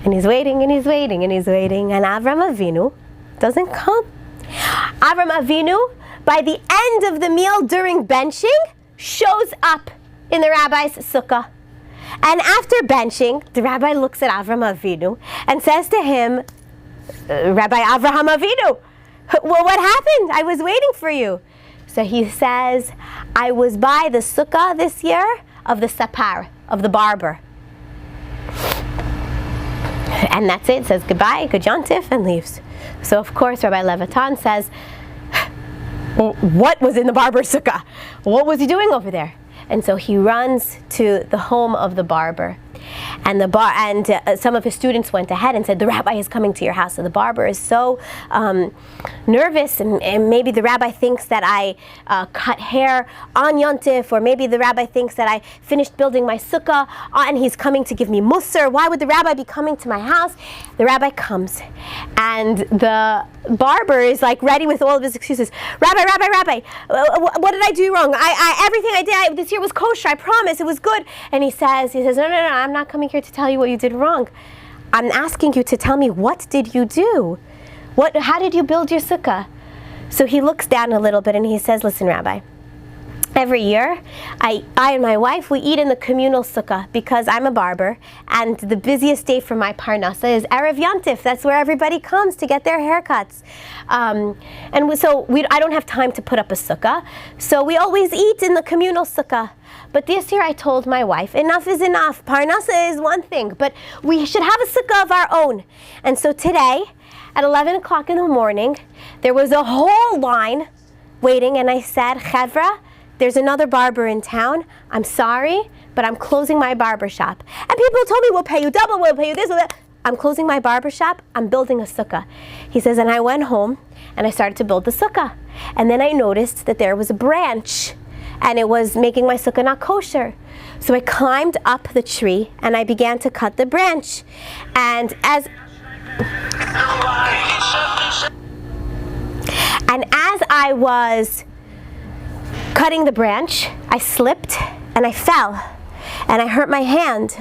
And he's waiting, and he's waiting, and he's waiting. And Avram Avinu doesn't come. Avram Avinu, by the end of the meal during benching, shows up in the rabbi's sukkah. And after benching, the rabbi looks at Avram Avinu and says to him, Rabbi Avraham Avinu, well, what happened? I was waiting for you. So he says, I was by the sukkah this year of the sapar, of the barber. And that's it. Says goodbye, good yontif, and leaves. So of course Rabbi Levitan says, what was in the barber's sukkah? What was he doing over there? And so he runs to the home of the barber. And some of his students went ahead and said, the rabbi is coming to your house. So the barber is so nervous, and maybe the rabbi thinks that I cut hair on Yontif, or maybe the rabbi thinks that I finished building my sukkah and he's coming to give me musar. Why would the rabbi be coming to my house? The rabbi comes, and the barber is like ready with all of his excuses. Rabbi, what did I do wrong? Everything I did this year was kosher. I promise, it was good. And he says, no, I'm not coming here to tell you what you did wrong. I'm asking you to tell me, what did you do? How did you build your sukkah? So he looks down a little bit and he says, listen, Rabbi, every year, I and my wife, we eat in the communal sukkah because I'm a barber, and the busiest day for my parnasa is Erev Yontif. That's where everybody comes to get their haircuts. I don't have time to put up a sukkah, so we always eat in the communal sukkah. But this year I told my wife, enough is enough. Parnasa is one thing, but we should have a sukkah of our own. And so today, at 11 o'clock in the morning, there was a whole line waiting, and I said, Chevra, there's another barber in town. I'm sorry, but I'm closing my barber shop. And people told me, we'll pay you double, we'll pay you this, we'll that. I'm closing my barber shop, I'm building a sukkah. He says, and I went home and I started to build the sukkah. And then I noticed that there was a branch, and it was making my sukkah not kosher. So I climbed up the tree and I began to cut the branch. And as I was cutting the branch, I slipped and I fell and I hurt my hand.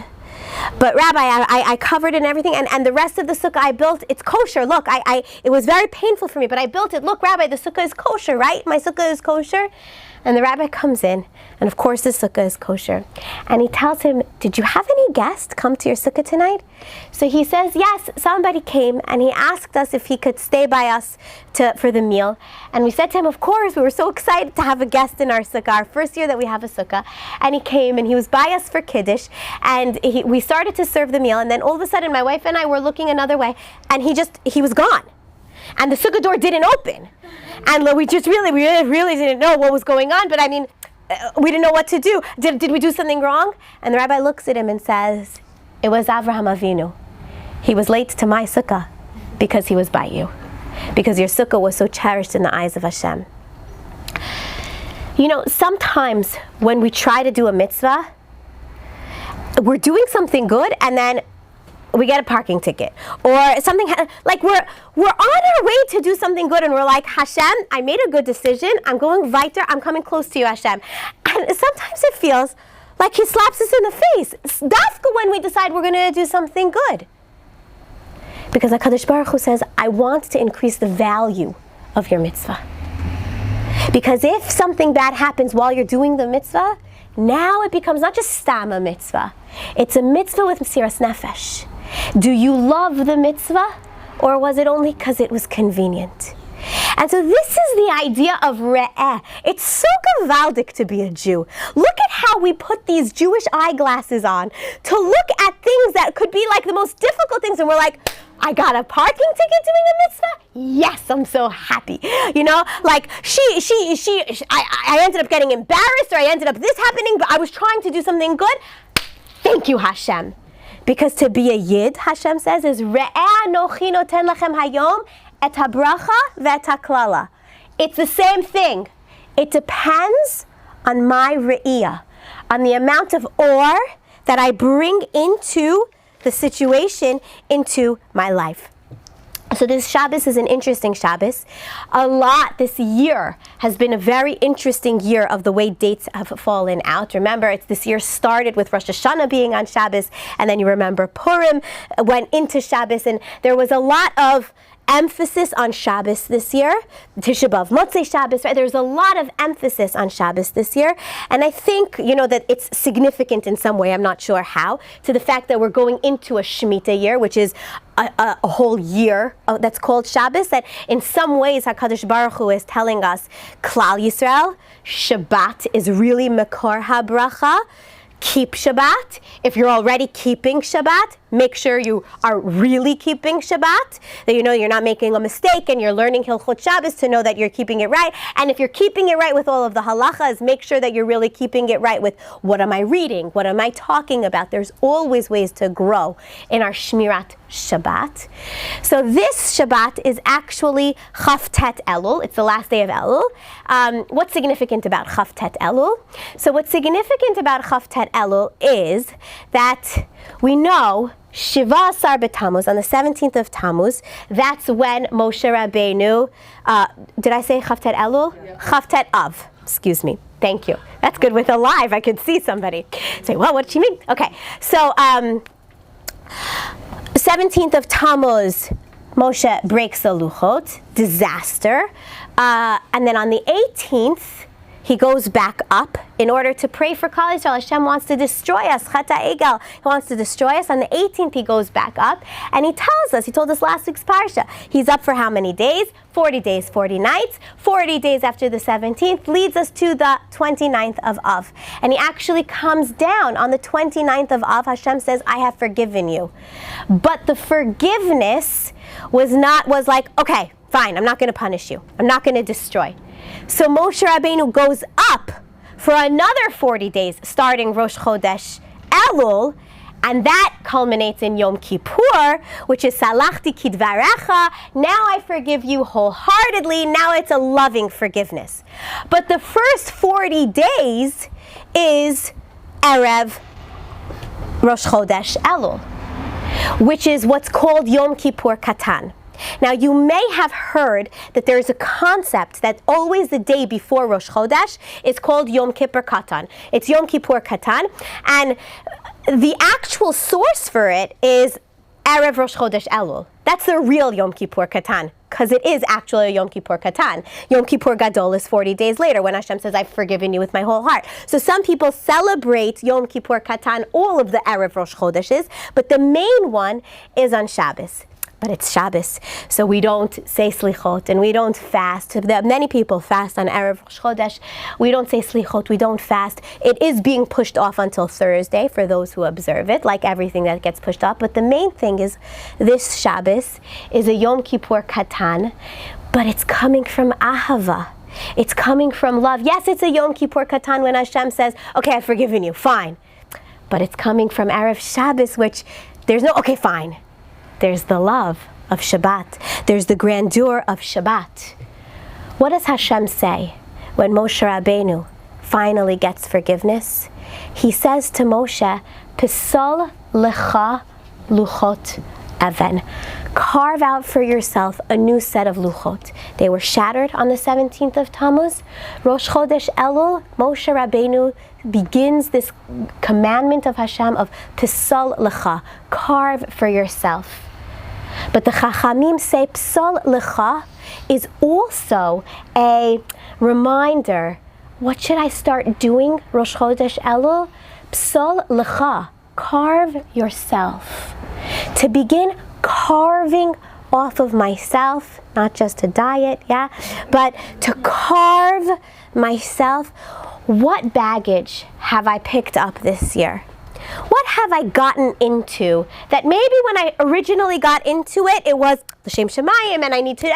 But Rabbi, I covered it and everything, and the rest of the sukkah I built, it's kosher. Look, it was very painful for me, but I built it. Look, Rabbi, the sukkah is kosher, right? My sukkah is kosher. And the rabbi comes in, and of course the sukkah is kosher. And he tells him, did you have any guests come to your sukkah tonight? So he says, yes, somebody came, and he asked us if he could stay by us for the meal. And we said to him, of course, we were so excited to have a guest in our sukkah, our first year that we have a sukkah. And he came, and he was by us for Kiddush, and we started to serve the meal, and then all of a sudden my wife and I were looking another way, and he was gone. And the sukkah door didn't open. And we really didn't know what was going on. But I mean, we didn't know what to do. Did we do something wrong? And the rabbi looks at him and says, it was Avraham Avinu. He was late to my sukkah because he was by you. Because your sukkah was so cherished in the eyes of Hashem. Sometimes when we try to do a mitzvah, we're doing something good, and then we get a parking ticket, or something like we're on our way to do something good, and we're like, Hashem, I made a good decision. I'm going weiter. I'm coming close to you, Hashem. And sometimes it feels like He slaps us in the face. That's when we decide we're going to do something good, because HaKadosh Baruch Hu says, I want to increase the value of your mitzvah. Because if something bad happens while you're doing the mitzvah, now it becomes not just stam a mitzvah. It's a mitzvah with mesiras nefesh. Do you love the mitzvah, or was it only because it was convenient? And so this is the idea of re'eh. It's so gewaldic to be a Jew. Look at how we put these Jewish eyeglasses on to look at things that could be like the most difficult things, and we're like, I got a parking ticket doing a mitzvah? Yes, I'm so happy. You know, like I ended up getting embarrassed, or I ended up this happening, but I was trying to do something good. Thank you, Hashem. Because to be a Yid, Hashem says, is Re'eh anochi noten lachem hayom et habracha ve'et haklala. It's the same thing. It depends on my re'iyah, on the amount of or that I bring into the situation, into my life. So this Shabbos is an interesting Shabbos. A lot this year has been a very interesting year of the way dates have fallen out. Remember, this year started with Rosh Hashanah being on Shabbos, and then you remember Purim went into Shabbos, and there was a lot of emphasis on Shabbos this year. Tisha B'Av, Motzei Shabbos, right? There's a lot of emphasis on Shabbos this year. And I think, that it's significant in some way, I'm not sure how, to the fact that we're going into a Shemitah year, which is a whole year that's called Shabbos, that in some ways HaKadosh Baruch Hu is telling us, Klal Yisrael, Shabbat is really Mekor HaBracha. Keep Shabbat. If you're already keeping Shabbat, make sure you are really keeping Shabbat, that you're not making a mistake, and you're learning Hilchot Shabbos to know that you're keeping it right. And if you're keeping it right with all of the halachas, make sure that you're really keeping it right with what am I reading, what am I talking about. There's always ways to grow in our Shmirat Shabbat. So this Shabbat is actually Chavtet Elul. It's the last day of Elul. What's significant about Chavtet Elul? So what's significant about Chavtet Elul is that we know Shiva Asar B'Tammuz, on the 17th of Tammuz, that's when Moshe Rabbeinu, did I say Chavtet Elul? Yeah. Chavtet Av, excuse me. Thank you. That's good with a live. I could see somebody. Say, well, what did she mean? Okay, so 17th of Tammuz, Moshe breaks the Luchot, disaster. And then on the 18th, he goes back up in order to pray for Klal Yisrael. Hashem wants to destroy us. Chata Egel. He wants to destroy us. On the 18th, he goes back up, and he told us last week's parsha, he's up for how many days? 40 days, 40 nights. 40 days after the 17th leads us to the 29th of Av. And he actually comes down on the 29th of Av. Hashem says, I have forgiven you. But the forgiveness was like, okay, fine, I'm not going to punish you. I'm not going to destroy. So Moshe Rabbeinu goes up for another 40 days, starting Rosh Chodesh Elul, and that culminates in Yom Kippur, which is Salachti Kidvarecha. Now I forgive you wholeheartedly. Now it's a loving forgiveness. But the first 40 days is Erev Rosh Chodesh Elul, which is what's called Yom Kippur Katan. Now, you may have heard that there's a concept that always the day before Rosh Chodesh is called Yom Kippur Katan. It's Yom Kippur Katan, and the actual source for it is Erev Rosh Chodesh Elul. That's the real Yom Kippur Katan, because it is actually a Yom Kippur Katan. Yom Kippur Gadol is 40 days later, when Hashem says, I've forgiven you with my whole heart. So some people celebrate Yom Kippur Katan, all of the Erev Rosh Chodeshes, but the main one is on Shabbos. But it's Shabbos, so we don't say slichot, and we don't fast. Many people fast on Erev Rosh Chodesh. We don't say slichot, we don't fast. It is being pushed off until Thursday for those who observe it, like everything that gets pushed off. But the main thing is, this Shabbos is a Yom Kippur Katan, but it's coming from Ahava. It's coming from love. Yes, it's a Yom Kippur Katan when Hashem says, okay, I've forgiven you, fine. But it's coming from Erev Shabbos, which there's no, okay, fine. There's the love of Shabbat. There's the grandeur of Shabbat. What does Hashem say when Moshe Rabbeinu finally gets forgiveness? He says to Moshe, Pisol lecha luchot even. Carve out for yourself a new set of luchot. They were shattered on the 17th of Tammuz. Rosh Chodesh Elul, Moshe Rabbeinu begins this commandment of Hashem of Pisol lecha, carve for yourself. But the Chachamim say Psal Lecha is also a reminder. What should I start doing, Rosh Chodesh Elul? Psal Lecha, carve yourself. To begin carving off of myself, not just to diet, yeah, but to carve myself. What baggage have I picked up this year? What have I gotten into that maybe when I originally got into it, it was l'shem shamayim and I need to,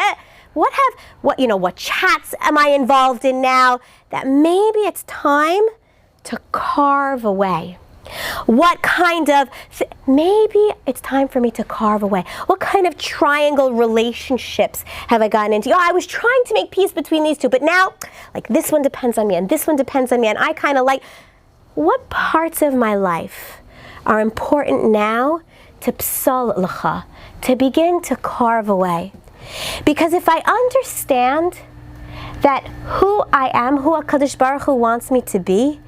what chats am I involved in now that maybe it's time to carve away? What kind of, maybe it's time for me to carve away. What kind of triangle relationships have I gotten into? I was trying to make peace between these two, but now, like, this one depends on me, and this one depends on me, and I kind of like, what parts of my life are important now to psal l'cha, to begin to carve away? Because if I understand that who I am, who HaKadosh Baruch Hu wants me to be,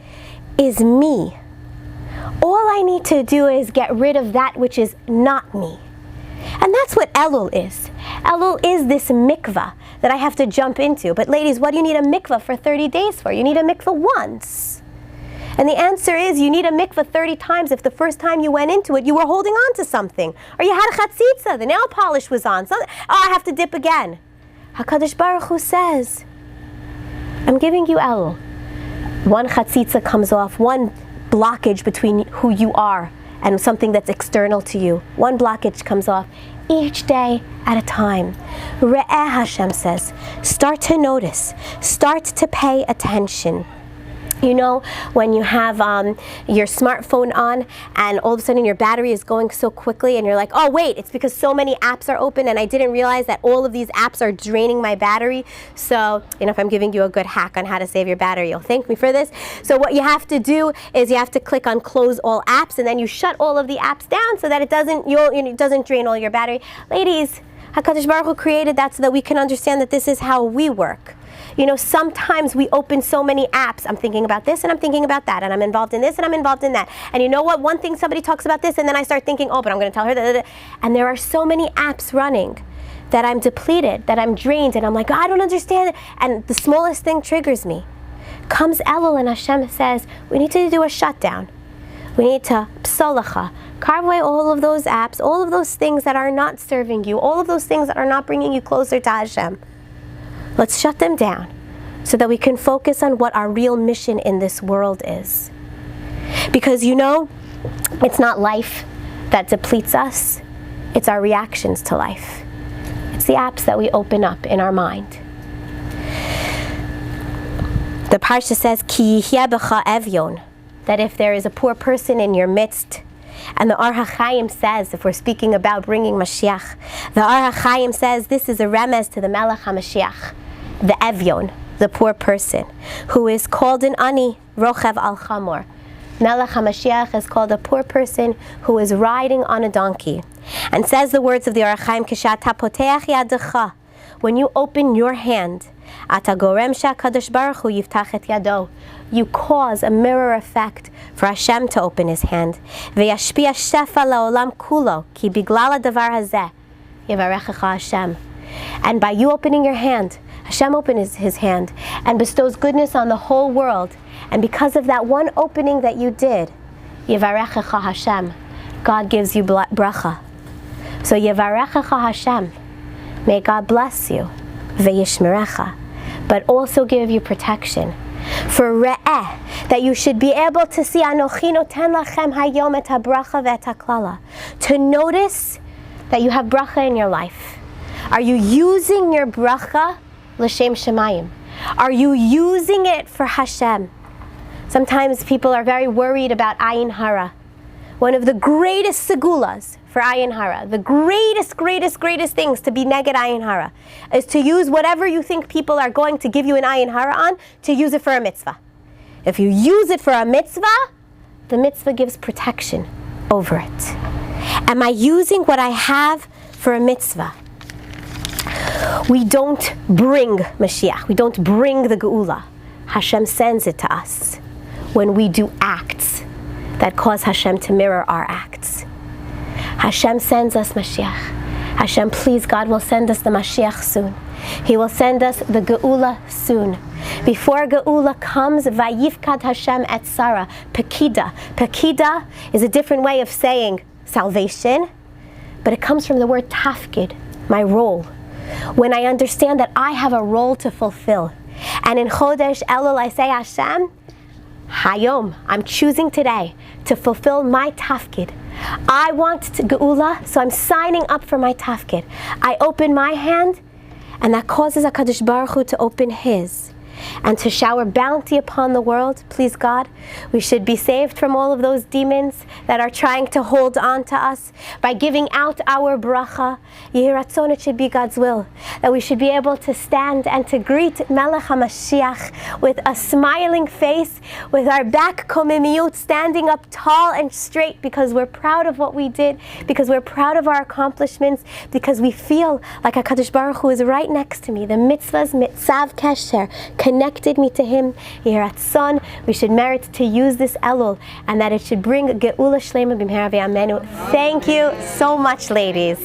is me, all I need to do is get rid of that which is not me. And that's what Elul is. Elul is this mikvah that I have to jump into. But ladies, what do you need a mikvah for 30 days for? You need a mikvah once. And the answer is you need a mikvah 30 times if the first time you went into it, you were holding on to something. Or you had a chatzitza, the nail polish was on. I have to dip again. HaKadosh Baruch Hu says, I'm giving you Elul. One chatzitza comes off, one blockage between who you are and something that's external to you. One blockage comes off each day at a time. Re'eh, Hashem says, start to notice, start to pay attention. You know, when you have your smartphone on and all of a sudden your battery is going so quickly and you're like, oh wait, it's because so many apps are open and I didn't realize that all of these apps are draining my battery. So, if I'm giving you a good hack on how to save your battery, you'll thank me for this. So what you have to do is you have to click on close all apps and then you shut all of the apps down so that it doesn't drain all your battery. Ladies, HaKadosh Baruch Hu created that so that we can understand that this is how we work. Sometimes we open so many apps. I'm thinking about this and I'm thinking about that and I'm involved in this and I'm involved in that. And you know what? One thing somebody talks about this and then I start thinking, oh, but I'm going to tell her that. And there are so many apps running that I'm depleted, that I'm drained, and I'm like, oh, I don't understand it. And the smallest thing triggers me. Comes Elul and Hashem says, we need to do a shutdown. We need to psal l'cha, carve away all of those apps, all of those things that are not serving you, all of those things that are not bringing you closer to Hashem. Let's shut them down so that we can focus on what our real mission in this world is. Because it's not life that depletes us, it's our reactions to life. It's the apps that we open up in our mind. The parsha says, Ki yihyeh b'cha evyon, that if there is a poor person in your midst, and the Or HaChaim says, if we're speaking about bringing Mashiach, the Or HaChaim says this is a remez to the Melech HaMashiach, the Evyon, the poor person, who is called an Ani, Rochev al Chamor. Melech HaMashiach is called a poor person who is riding on a donkey. And says the words of the Or HaChaim, Kishata poteach yadecha, when you open your hand, Ata gorem she'HaKadosh Baruch Hu yiftach et yado, you cause a mirror effect for Hashem to open His hand. V'yashpia shefa la'olam kulo, ki biglal hadavar hazeh yivarechecha Hashem. And by you opening your hand, Hashem opens His hand and bestows goodness on the whole world. And because of that one opening that you did, yivarechecha Hashem, God gives you bracha. So yivarechecha Hashem, may God bless you, v'yishmerecha, but also give you protection. For re'eh, that you should be able to see Anochi noten lachem hayom et habracha ve'et haklala, to notice that you have bracha in your life. Are you using your bracha l'shem shemayim? Are you using it for Hashem? Sometimes people are very worried about ayin hara. One of the greatest segulas for ayin hara, the greatest things to be neged ayin hara, is to use whatever you think people are going to give you an ayin hara on, to use it for a mitzvah. If you use it for a mitzvah, the mitzvah gives protection over it. Am I using what I have for a mitzvah? We don't bring Mashiach. We don't bring the Geula. Hashem sends it to us when we do acts that cause Hashem to mirror our acts. Hashem sends us Mashiach. Hashem, please, God will send us the Mashiach soon. He will send us the Geula soon. Before Geula comes, Vayifkad Hashem et Sarah, Pekida. Pekida is a different way of saying salvation, but it comes from the word tafkid, my role, when I understand that I have a role to fulfill. And in Chodesh Elul I say, Hashem, Hayom, I'm choosing today to fulfill my tafkid. I want geula, so I'm signing up for my tafkid. I open my hand, and that causes HaKadosh Baruch Hu to open his, and to shower bounty upon the world. Please God, we should be saved from all of those demons that are trying to hold on to us by giving out our bracha. Yehi Ratzon, it should be God's will that we should be able to stand and to greet Melech HaMashiach with a smiling face, with our back komimiyut, standing up tall and straight, because we're proud of what we did, because we're proud of our accomplishments, because we feel like HaKadosh Baruch Hu is right next to me. The mitzvahs, mitzav kesher, connected me to him. Yehi Ratzon, we should merit to use this Elul, and that it should bring geula shlema b'mehera v'amenu. Thank you so much, ladies.